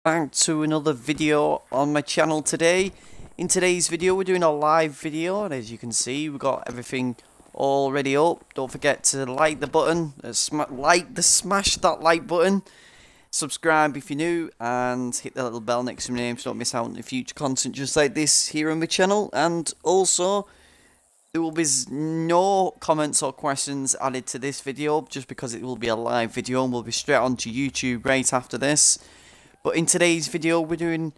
back to another video on my channel today. In today's video we're doing a live video, and as you can see we've got everything already up. Don't forget to like the button, smash that like button, subscribe if you're new, and hit the little bell next to my name so don't miss out on the future content just like this here on my channel. And also there will be no comments or questions added to this video just because it will be a live video and we'll be straight on to YouTube right after this. But in today's video we're doing,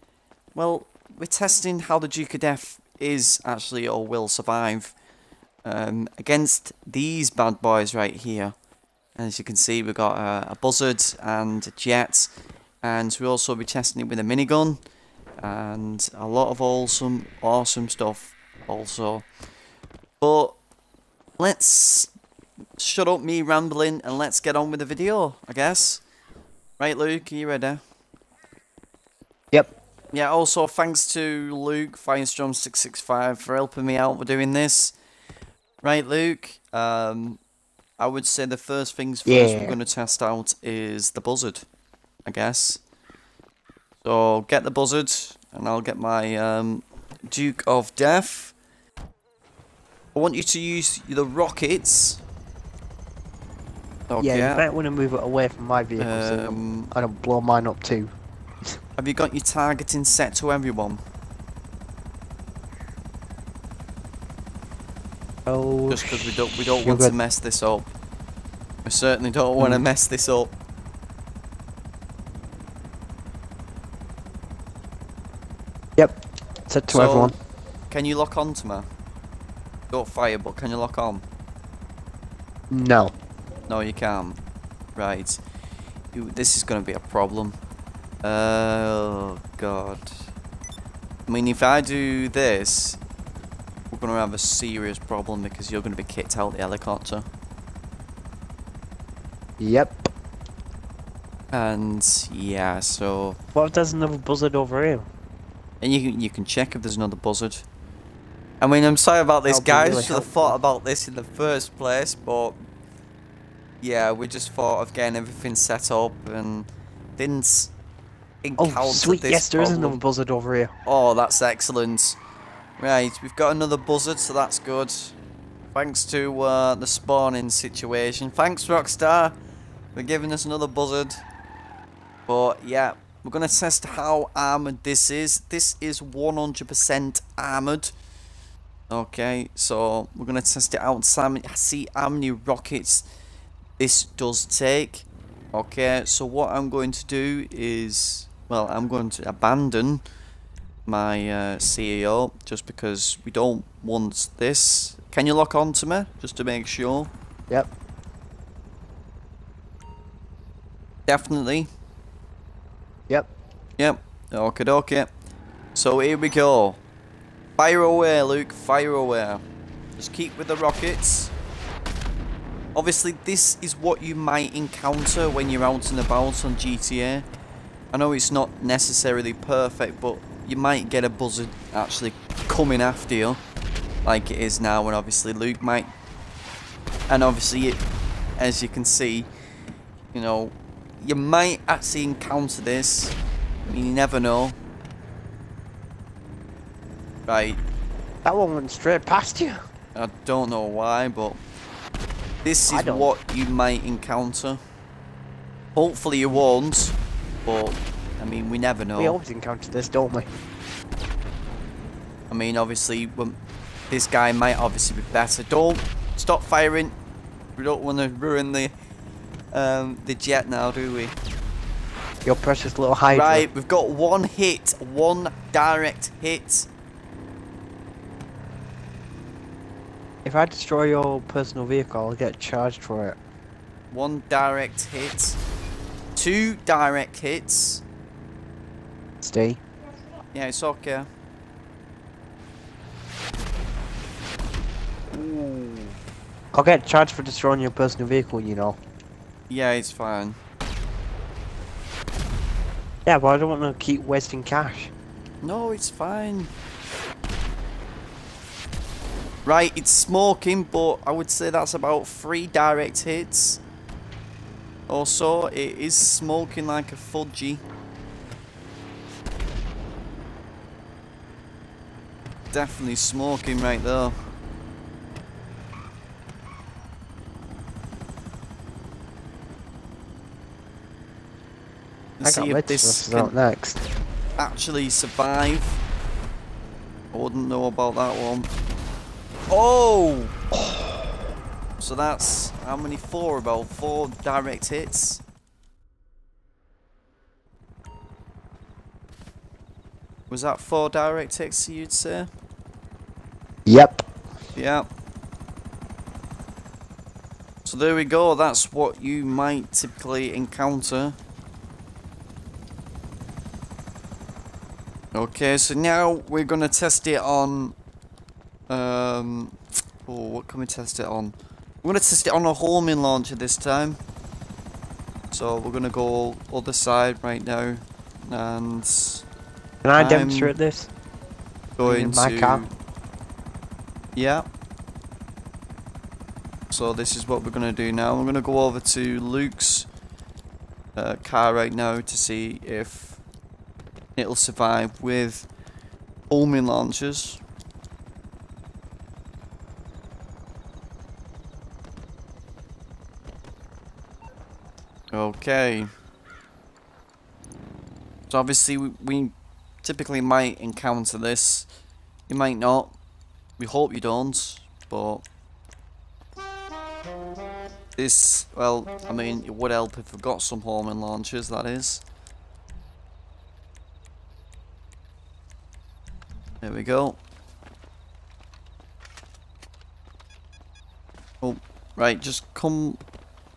well, we're testing how the Duke of Death is actually or will survive against these bad boys right here. As you can see we've got a buzzard and a jet, and we'll also be testing it with a minigun and a lot of awesome stuff also. But let's shut up me rambling and let's get on with the video, I guess. Right, Luke, are you ready? Yep. Yeah, also thanks to Luke, Firestorm665 for helping me out with doing this. Right, Luke, I would say the first things first we're going to test out is the buzzard, I guess. So get the buzzard and I'll get my Duke of Death. I want you to use the rockets. Okay. Yeah, you might want to move it away from my vehicle so I don't blow mine up too. Have you got your targeting set to everyone? Oh, just because we don't want to mess this up. We certainly don't want to mess this up. Yep. Set to everyone. Can you lock on to me? Don't fire, but can you lock on? No. No, you can't. Right. This is going to be a problem. Oh, God. I mean, if I do this, we're going to have a serious problem because you're going to be kicked out the helicopter. Yep. And, yeah, so... What if there's another buzzard over here? And you can check if there's another buzzard. I mean, I'm sorry about this, guys. Really should have thought about this in the first place, but yeah, we just thought of getting everything set up and didn't encounter oh, sweet. this yes, there problem. is another buzzard over here. Oh, that's excellent. Right, we've got another buzzard, so that's good. Thanks to the spawning situation. Thanks, Rockstar, for giving us another buzzard. But yeah, we're going to test how armoured this is. This is 100% armoured. Okay, so we're going to test it out and see how many rockets this does take. Okay, so what I'm going to do is, well, I'm going to abandon my CEO just because we don't want this. Can you lock on to me, just to make sure? Yep. Definitely. Yep. Yep. Okay, okay. So here we go. Fire away, Luke, fire away. Just keep with the rockets. Obviously, this is what you might encounter when you're out and about on GTA. I know it's not necessarily perfect, but you might get a buzzard actually coming after you, like it is now, and obviously Luke might. And obviously, as you can see, you know, you might actually encounter this. I mean, you never know. Right. That one went straight past you. I don't know why, but this is what you might encounter. Hopefully you won't, but I mean, we never know. We always encounter this, don't we? I mean, obviously, this guy might obviously be better. Don't stop firing. We don't want to ruin the jet now, do we? Your precious little Hydra. Right, we've got one hit, one direct hit. If I destroy your personal vehicle, I'll get charged for it. One direct hit. Two direct hits. Stay. Yeah, it's okay. Ooh. I'll get charged for destroying your personal vehicle, you know. Yeah, it's fine. Yeah, but I don't want to keep wasting cash. No, it's fine. Right, it's smoking, but I would say that's about 3 direct hits. Also, it is smoking like a fudgy. definitely smoking right there. I got red stuff out next. Actually survive. I wouldn't know about that one. Oh! So that's how many? 4? About 4 direct hits. Was that 4 direct hits you'd say? Yep. Yeah. So there we go, that's what you might typically encounter. Okay, so now we're gonna test it on what can we test it on? We're gonna test it on a homing launcher this time. So we're gonna go other side right now, and can I demonstrate this? Going in my to car. Yeah. So this is what we're gonna do now. I'm gonna go over to Luke's car right now to see if it'll survive with homing launchers. Okay. So obviously we typically might encounter this. You might not. We hope you don't, but this, well, I mean, it would help if we've got some homing launchers, that is. There we go. Oh, right, just come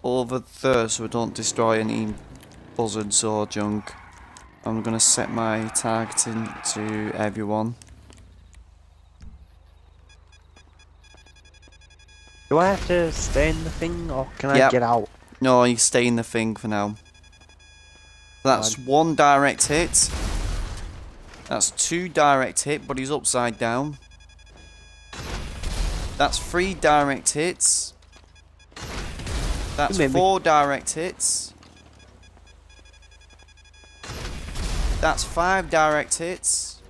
over there so we don't destroy any buzzards or junk. I'm gonna set my targeting to everyone. Do I have to stay in the thing, or can I Yep. get out? No, you stay in the thing for now. That's 1 direct hit. That's 2 direct hit, but he's upside down. That's 3 direct hits. That's 4 direct hits. That's 5 direct hits.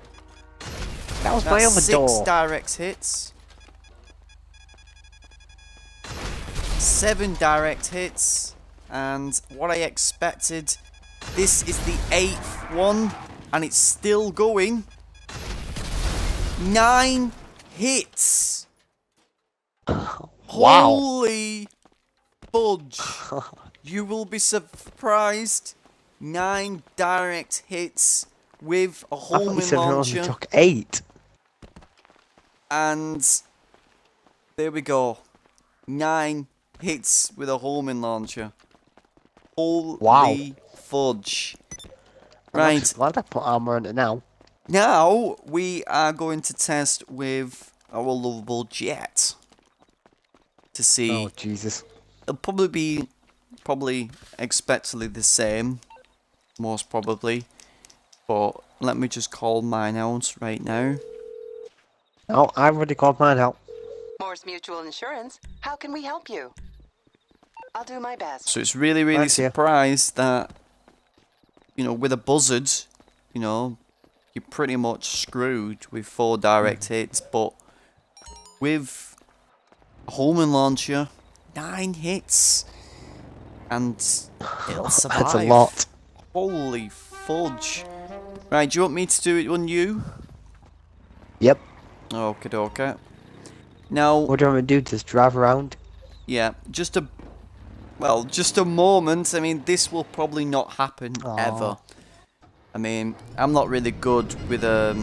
That was my other 6 door. direct hits. 7 direct hits. And what I expected, this is the 8th one, and it's still going. 9 hits. Wow. Holy fudge. You will be surprised. 9 direct hits with a homing launcher. Only took 8. And there we go. 9 hits with a homing launcher. Holy fudge. Right. Glad I put armor on it now. Now we are going to test with our lovable jet to see. Oh Jesus! It'll probably be expectedly the same, most probably. But let me just call mine out right now. Oh, I've already called mine out. Morse Mutual Insurance. How can we help you? I'll do my best. So it's really surprised that, you know, with a buzzard, you know, you're pretty much screwed with 4 direct hits, but with a homing launcher, 9 hits, and it'll survive. That's a lot. Holy fudge. Right, do you want me to do it on you? Yep. Okay, okay. Now, what do you want me to do? Just drive around? Yeah, just a moment. I mean, this will probably not happen ever. I mean, I'm not really good with a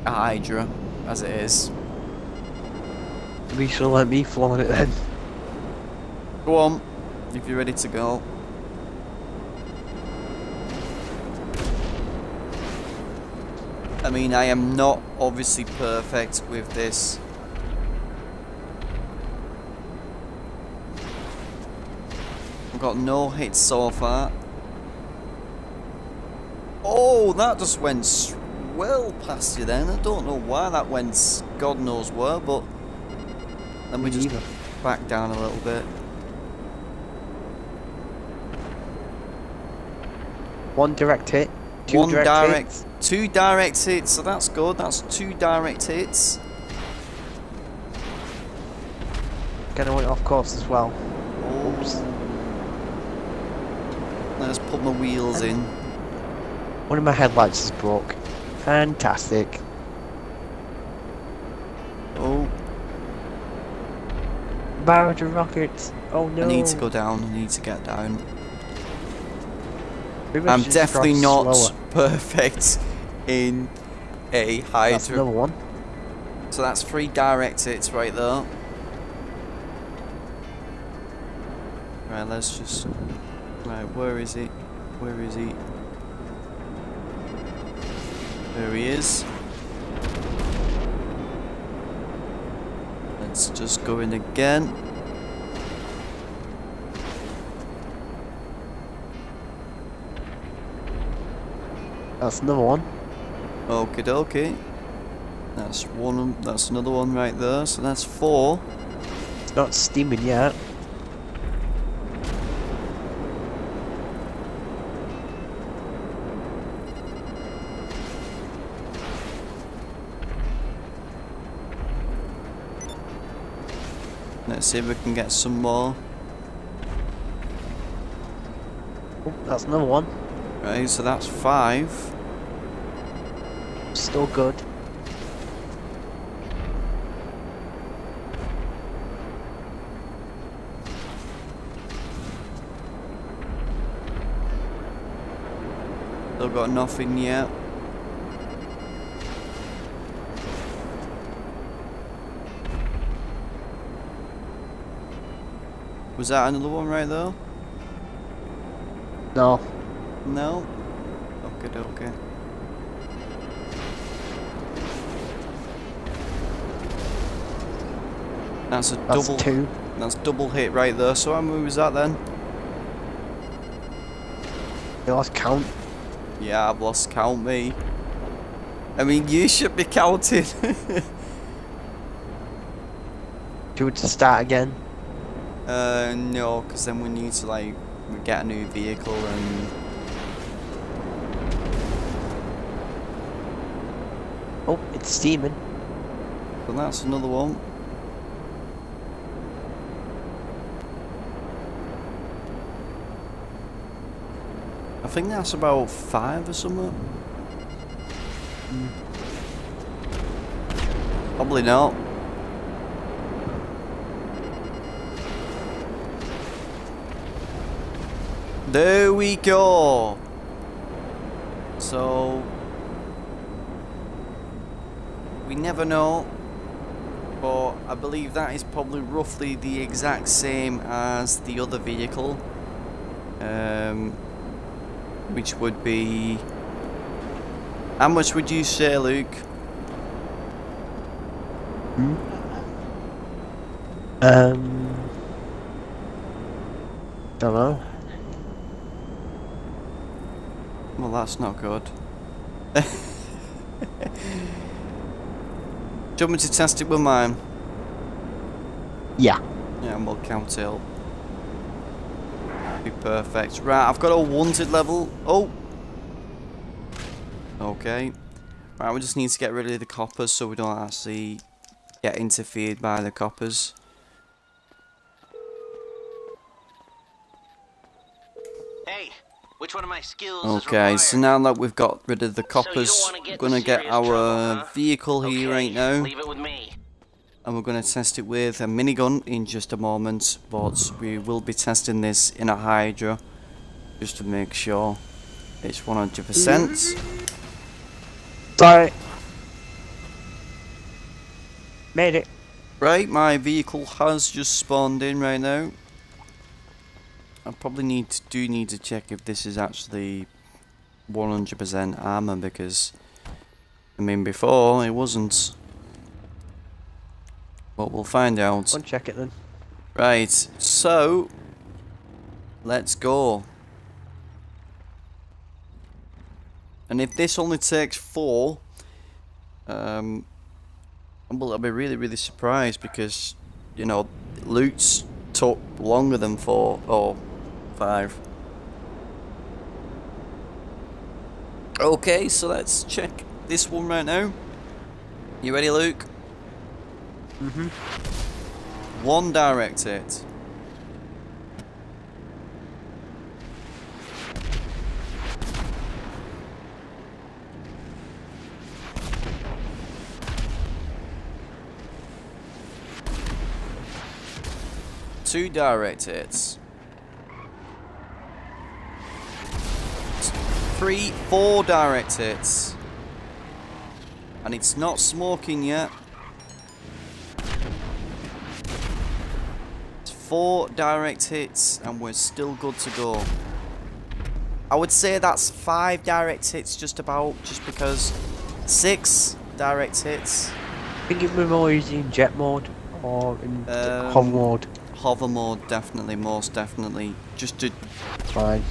Hydra, as it is. You should let me fly on it then. Go on, if you're ready to go. I mean, I am not obviously perfect with this. I've got no hits so far. Oh, that just went well past you then. I don't know why that went God knows where, but let me just back down a little bit. 1 direct hit. Two direct hits. 2 direct hits, so that's good. That's 2 direct hits. Gonna went off course as well. Oops. Let's put my wheels in. One of my headlights is broke. Fantastic. Oh. Barrage of rockets. Oh no. I need to go down. I need to get down. Maybe I'm definitely not slower. perfect in a Hydra. That's another one. So that's 3 direct hits right there. Right, let's just... Right, where is he? Where is he? There he is. Let's just go in again. That's another one. Okie dokie. That's one. That's another one right there. So that's 4. It's not steaming yet. Let's see if we can get some more. Oh, that's another one. Right, so that's 5. Still good. Still got nothing yet. Was that another one right there? No. No? Okay, okay. That's a That's double. 2. That's double hit right there. So how many was that then? You lost count. Yeah, I've lost count, me. I mean, you should be counting. Do it to start again. No, because then we need to like get a new vehicle and. Oh, it's steaming. So that's another one. I think that's about 5 or something. Probably not. There we go. So we never know, but I believe that is probably roughly the exact same as the other vehicle, which would be, how much would you say, Luke? Don't know. Well, that's not good. Do you want me to test it with mine? Yeah. Yeah, and we'll count it up. Be perfect. Right, I've got a wanted level. Oh! Okay. Right, we just need to get rid of the coppers so we don't actually get interfered by the coppers. Hey, which one of my skills Okay, so now that we've got rid of the coppers, so we're going to get our vehicle here right now. Leave it with me. And we're going to test it with a minigun in just a moment, but we will be testing this in a Hydra just to make sure it's 100%. Sorry. Made it. Right, my vehicle has just spawned in right now. I probably need to check if this is actually 100% armor, because I mean before it wasn't. But we'll find out. Go and check it then. Right, so let's go. And if this only takes 4, well, I'll be really surprised, because you know loots took longer than 4 or 5. Okay, so let's check this one right now. You ready, Luke? Mhm. 1 direct hit. Two direct hits. 3, 4 direct hits. And it's not smoking yet. It's 4 direct hits and we're still good to go. I would say that's 5 direct hits just about, just because 6 direct hits. I think it was more easy in jet mode or in hover mode. Hover mode, definitely, most definitely. Just to... Fine.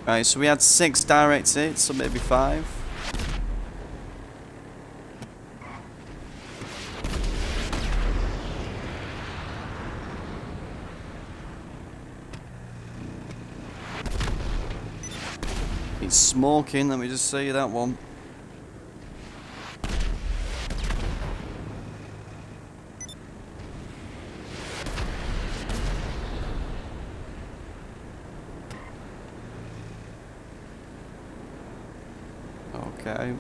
Right, so we had 6 direct hits, so maybe 5. It's smoking, let me just say that one. Okay.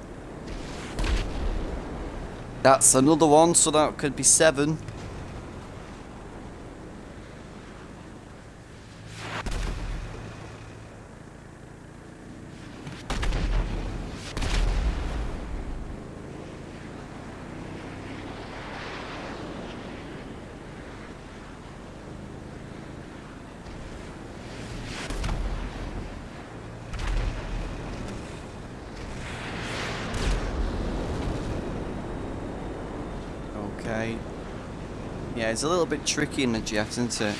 That's another one, so that could be 7. Okay. Yeah, it's a little bit tricky in the jet, isn't it?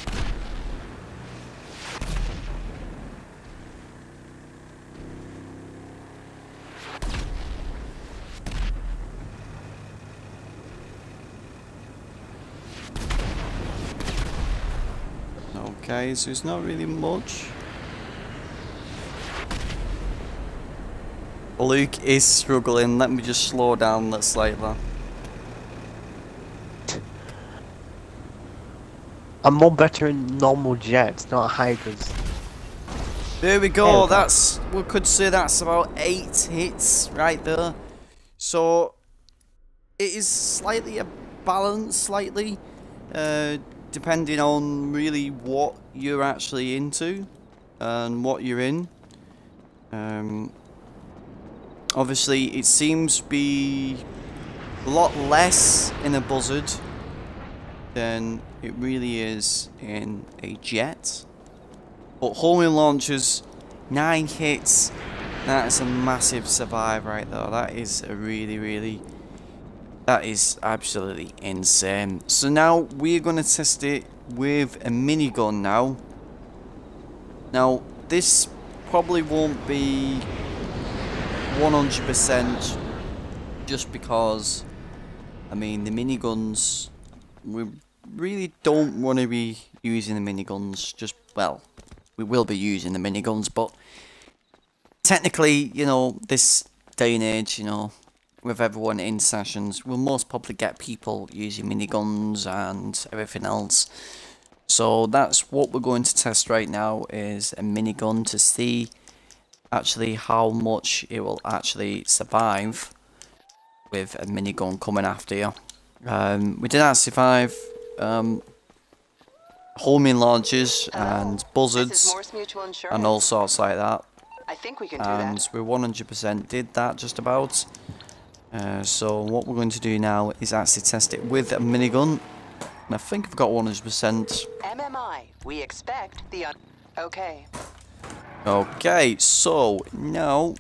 Okay, so it's not really much. Luke is struggling. Let me just slow down that slightly. I'm more better in normal jets, not hydras. There we go. That's, we could say that's about 8 hits right there. So it is slightly a balance, slightly, depending on really what you're actually into and what you're in. Obviously, it seems to be a lot less in a buzzard than it really is in a jet. But homing launchers, 9 hits, that is a massive survive right there. That is a really, that is absolutely insane. So now we're going to test it with a minigun now. Now, this probably won't be 100% just because, I mean, the miniguns, we really don't want to be using the miniguns. Just, well, we will be using the miniguns, but technically, you know, this day and age, you know, with everyone in sessions, we'll most probably get people using miniguns and everything else. So that's what we're going to test right now, is a minigun, to see actually how much it will actually survive with a minigun coming after you. We did actually survive homing launches and buzzards and all sorts like that. I think we can do And that. we 100% did that just about. So what we're going to do now is actually test it with a minigun. And I think I've got 100%. MMI, we expect the okay. Okay, so now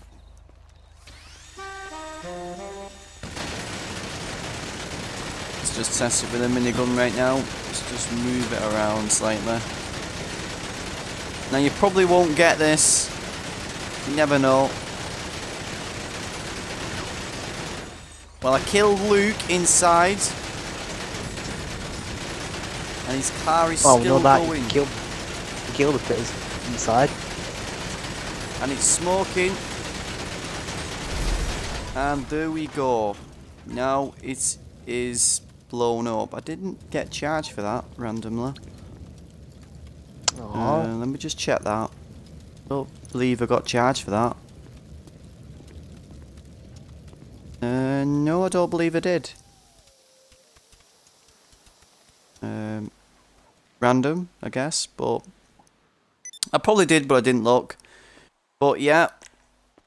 let's just test it with a minigun right now. Let's just move it around slightly. Now you probably won't get this. You never know. Well, I killed Luke inside. And his car is still going. You killed the pitters inside. And it's smoking. And there we go. Now it is blown up. I didn't get charged for that randomly. Let me just check that. Don't believe I got charged for that. No, I don't believe I did. Random, I guess, but I probably did, but I didn't look. But yeah,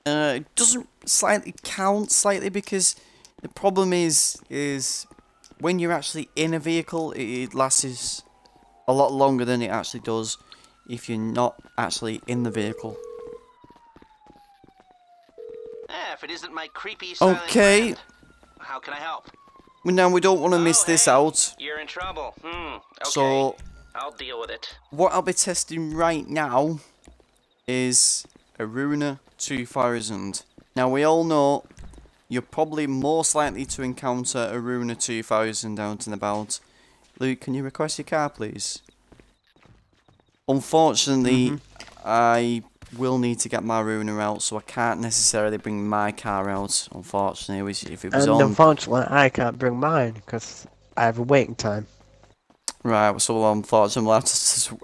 it doesn't slightly count slightly because the problem is when you're actually in a vehicle, it lasts a lot longer than it actually does if you're not actually in the vehicle. If it isn't my creepy silent Okay. friend. How can I help? Now we don't want to miss this out. You're in trouble. Okay. So I'll deal with it. what I'll be testing right now is a Runa 2000. Now we all know you're probably most likely to encounter a Runa 2000 out and about. Luke, can you request your car, please? Unfortunately, I will need to get my Runa out, so I can't necessarily bring my car out. Unfortunately, if it was And on. unfortunately, I can't bring mine because I have a waiting time. Right, so unfortunately, we'll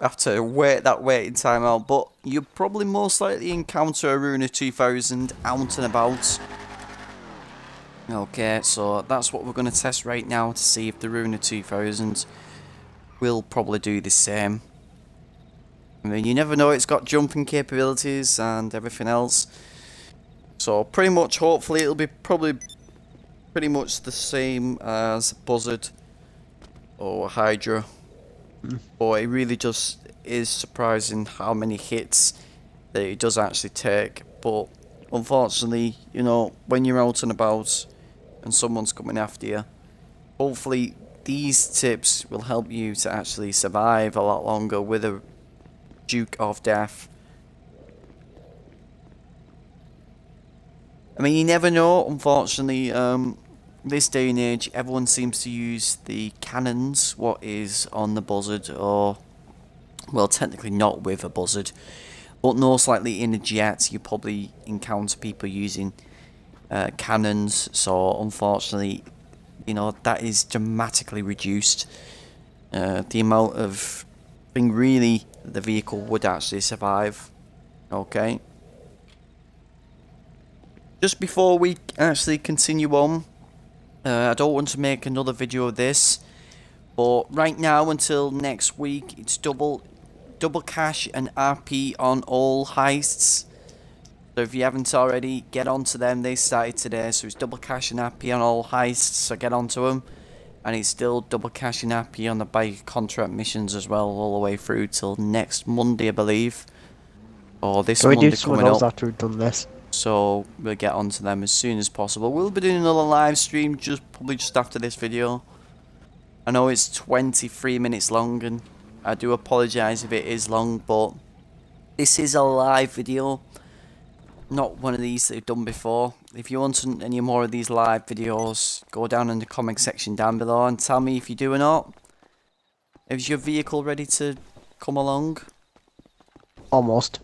have to wait that waiting time out. But you'll probably most likely encounter a Runa 2000 out and about. Okay, so that's what we're going to test right now to see if the Runa 2000 will probably do the same. I mean, you never know, it's got jumping capabilities and everything else. So pretty much, hopefully, it'll be probably pretty much the same as Buzzard or Hydra. But it really just is surprising how many hits that it does actually take. But unfortunately, you know, when you're out and about and someone's coming after you, hopefully these tips will help you to actually survive a lot longer with a Duke of Death. I mean, you never know, unfortunately. This day and age, everyone seems to use the cannons, what is on the Buzzard, or, well, technically not with a Buzzard, but most likely in a jet, you probably encounter people using cannons, so unfortunately, you know, that is dramatically reduced. The amount of thing really the vehicle would actually survive. Okay. Just before we actually continue on, I don't want to make another video of this, but right now until next week, it's double cash and RP on all heists. So if you haven't already, get onto them. They started today, so it's double cash and RP on all heists, so get onto them. And it's still double cash and RP on the bike contract missions as well, all the way through till next Monday, I believe. Or this Monday coming up. After we've done this. So we'll get onto them as soon as possible. We'll be doing another live stream probably just after this video. I know it's 23 minutes long, and I do apologise if it is long, but this is a live video, not one of these that I've done before. If you want any more of these live videos, go down in the comment section down below and tell me if you do or not. Is your vehicle ready to come along? Almost.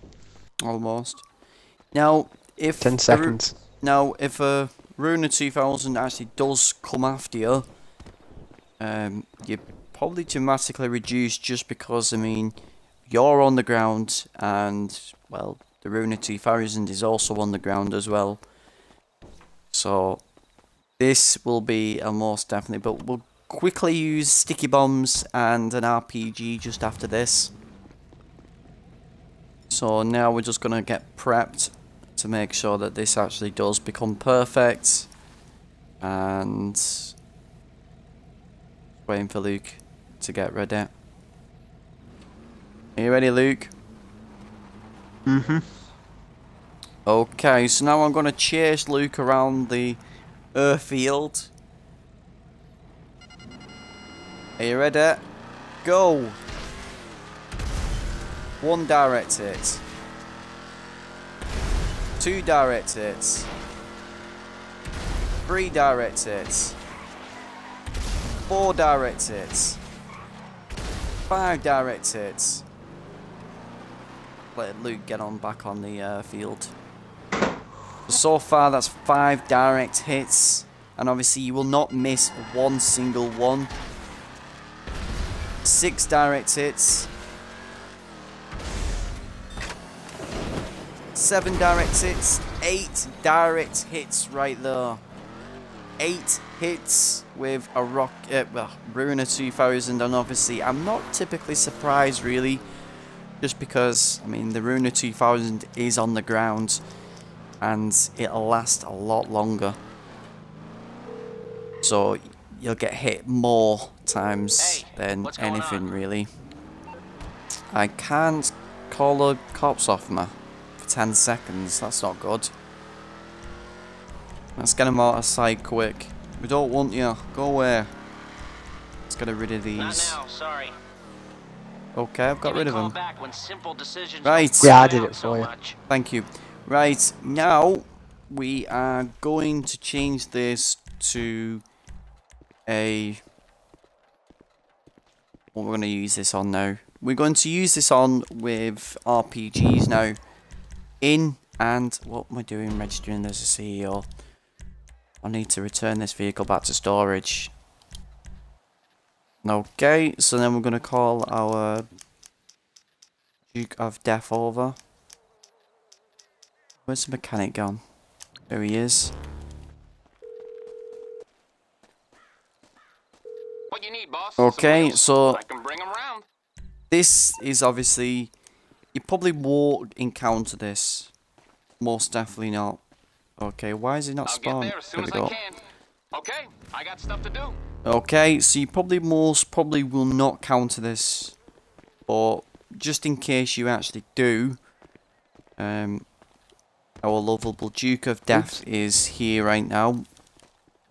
Almost. Now, if 10 seconds. Now, if a Runa 2000 actually does come after you, you're probably dramatically reduced just because, I mean, you're on the ground and, well, the Runa 2000 is also on the ground as well. So, this will be a most definitely, but we'll quickly use sticky bombs and an RPG just after this. So now we're just going to get prepped to make sure that this actually does become perfect. And waiting for Luke to get ready. Are you ready, Luke? Okay, so now I'm going to chase Luke around the airfield. Are you ready? Go! 1 direct hit. 2 direct hits. 3 direct hits. 4 direct hits. 5 direct hits. let Luke get on back on the field. So far, that's 5 direct hits, and obviously you will not miss one single one. 6 direct hits. 7 direct hits. 8 direct hits right there. 8 hits with a Ruiner 2000, and obviously I'm not typically surprised really, just because I mean the Ruiner 2000 is on the ground and it'll last a lot longer, so you'll get hit more times than anything really. I can't call the cops off me for 10 seconds, that's not good. Let's get them out of sight quick. We don't want you. Go away. Let's get rid of these. Not now, sorry. Okay, I've got rid of them. Back when simple decisions Right. Yeah, I did it for you. Thank you. Right, now we are going to change this to a... What we're going to use this on now. We're going to use this on with RPGs now. What am I doing registering as a CEO? I need to return this vehicle back to storage. Okay, so then we're going to call our Duke of Death over. Where's the mechanic gone? There he is. What you need, boss? Okay, so I can bring 'em round. this is obviously... You probably won't encounter this. Most definitely not. Okay, why is it not spawned? I'll get there as soon as I can. Okay, I got stuff to do. Okay, so you most probably will not counter this, but just in case you actually do, our lovable Duke of Death is here right now.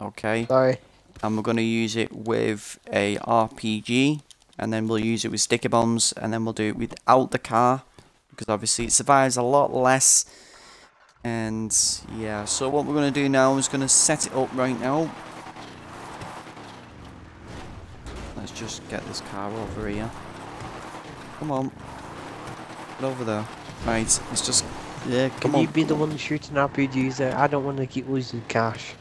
Okay. Sorry. And we're going to use it with a RPG, and then we'll use it with sticky bombs, and then we'll do it without the car, because obviously it survives a lot less. And yeah, so what we're going to do now is going to set it up right now. Let's just get this car over here. Come on. Get over there. Right, let's just... Yeah, come on. Can you be the one shooting RPGs there? I don't want to keep losing cash.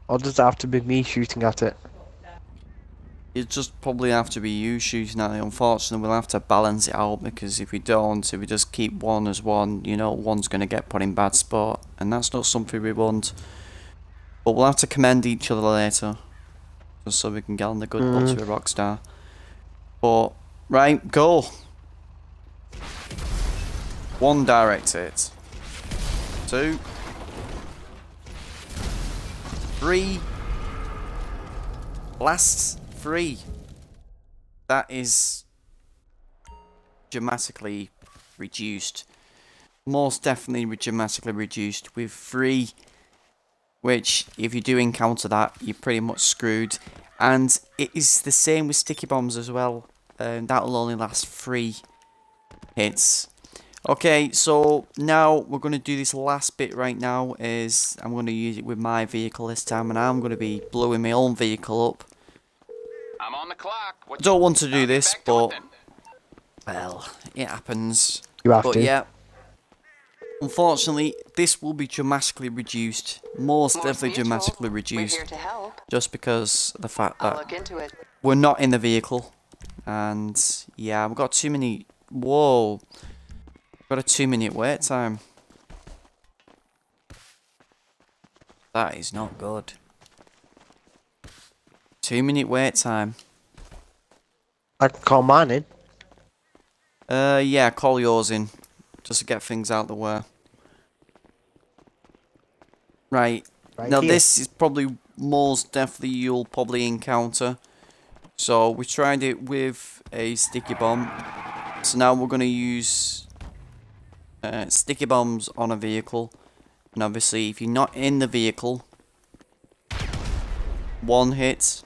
Or does it have to be me shooting at it? It just probably have to be you shooting at it. Unfortunately, we'll have to balance it out, because if we don't, if we just keep one as one, you know, one's going to get put in bad spot, and that's not something we want. But we'll have to commend each other later, just so we can get on the good books with Rockstar. But, right, go! 1 direct hit. 2. 3. Last 3. That is dramatically reduced. Most definitely dramatically reduced with 3. Which, if you do encounter that, you're pretty much screwed. And it is the same with sticky bombs as well. That'll only last 3 hits. Okay, so now we're going to do this last bit right now. Is I'm going to use it with my vehicle this time, and I'm going to be blowing my own vehicle up. I'm on the clock. I don't want to do this, but well, it happens. You have but to. Yeah, unfortunately, this will be dramatically reduced. Most definitely dramatically reduced. We're here to help. Just because of the fact I'll that look into it. we're not in the vehicle, and yeah, we've got too many. Whoa. Got a 2-minute wait time. That is not good. 2-minute wait time. I can call mine in. Yeah, call yours in. Just to get things out the way. Right. Now here. this is probably most definitely you'll probably encounter. So we tried it with a sticky bomb. So now we're going to use... sticky bombs on a vehicle, and obviously if you're not in the vehicle, 1 hit,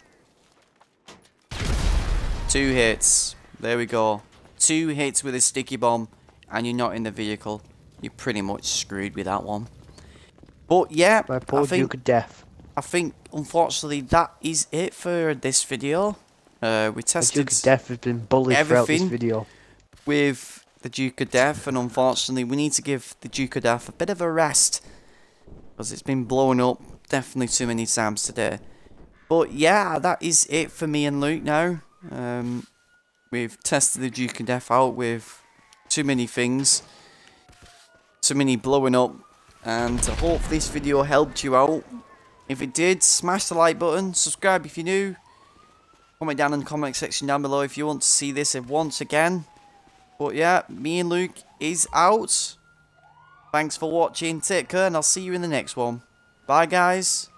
2 hits, there we go, 2 hits with a sticky bomb, and you're not in the vehicle, you're pretty much screwed with that one. But yeah, My poor Duke of Death. I think unfortunately that is it for this video. We The tested Duke of Death has been bullied throughout this everything video. with the Duke of Death, and unfortunately we need to give the Duke of Death a bit of a rest because it's been blowing up definitely too many times today. But yeah, that is it for me and Luke now. We've tested the Duke of Death out with too many things, too many blowing up, and I hope this video helped you out. If it did, smash the like button, subscribe if you're new, comment down in the comment section down below if you want to see this once again. But yeah, me and Luke is out. Thanks for watching, take care, and I'll see you in the next one. Bye guys.